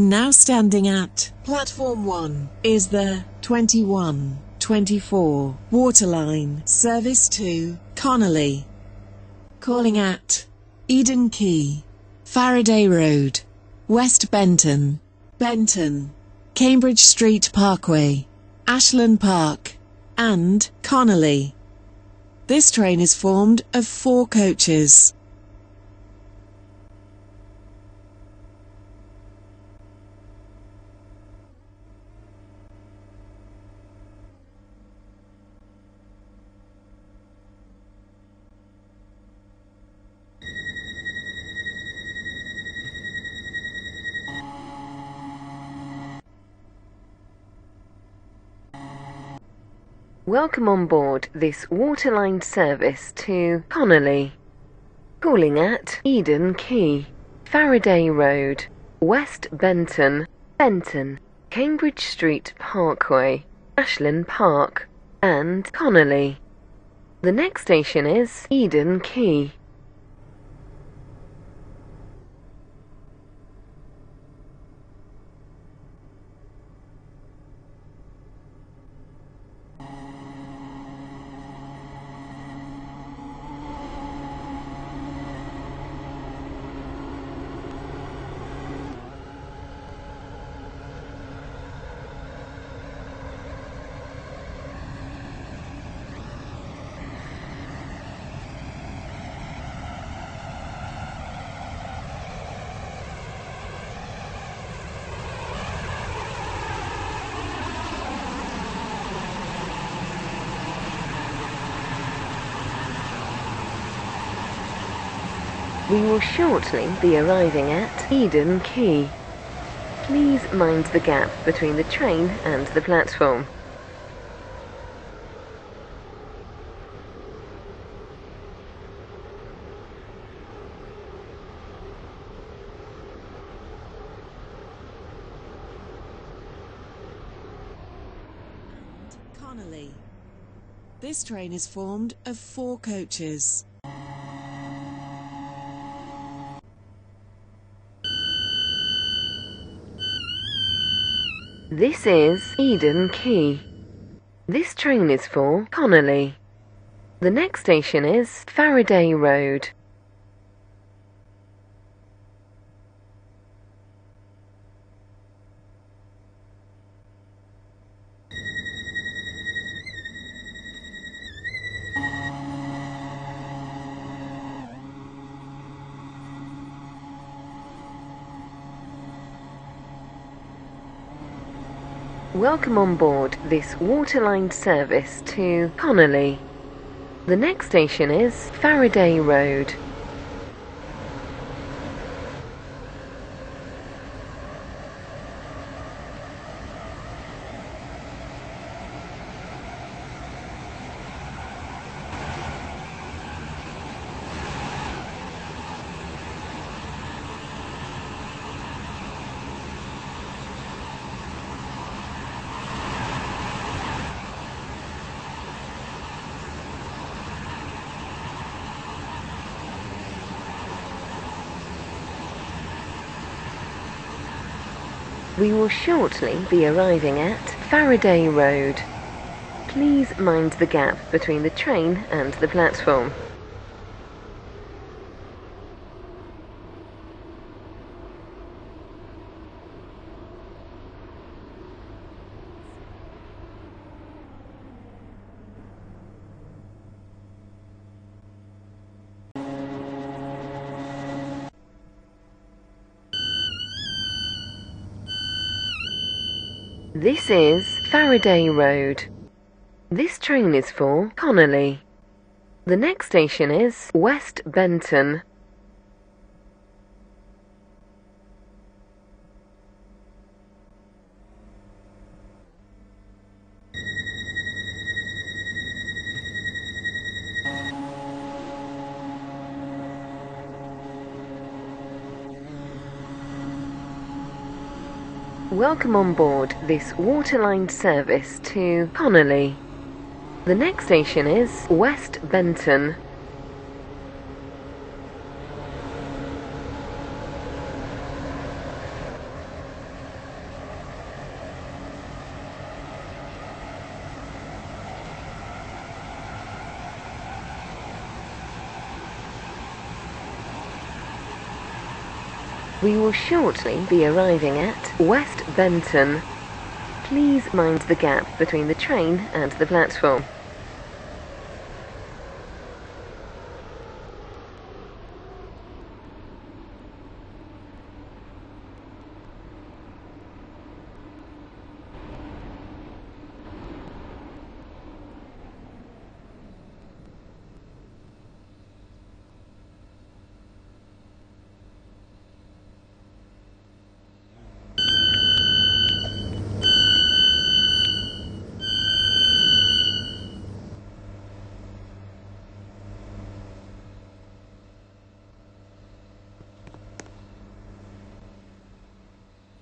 Now standing at Platform 1 is the 2124 Waterline service to Connolly. Calling at Eden Quay, Faraday Road, West Benton, Cambridge Street Parkway, Ashland Park, and Connolly. This train is formed of 4 coaches. Welcome on board this Waterline service to Connolly. Calling at Eden Quay, Faraday Road, West Benton, Cambridge Street Parkway, Ashland Park, and Connolly. The next station is Eden Quay. We will shortly be arriving at Eden Quay. Please mind the gap between the train and the platform. Connolly. This train is formed of 4 coaches. This is Eden Quay. This train is for Connolly. The next station is Faraday Road. Welcome on board this Waterline service to Connolly. The next station is Faraday Road. We will shortly be arriving at Faraday Road. Please mind the gap between the train and the platform. This is Faraday Road. This train is for Connolly. The next station is West Benton. Welcome on board this Waterline service to Connolly. The next station is West Benton. We will shortly be arriving at West Benton. Please mind the gap between the train and the platform.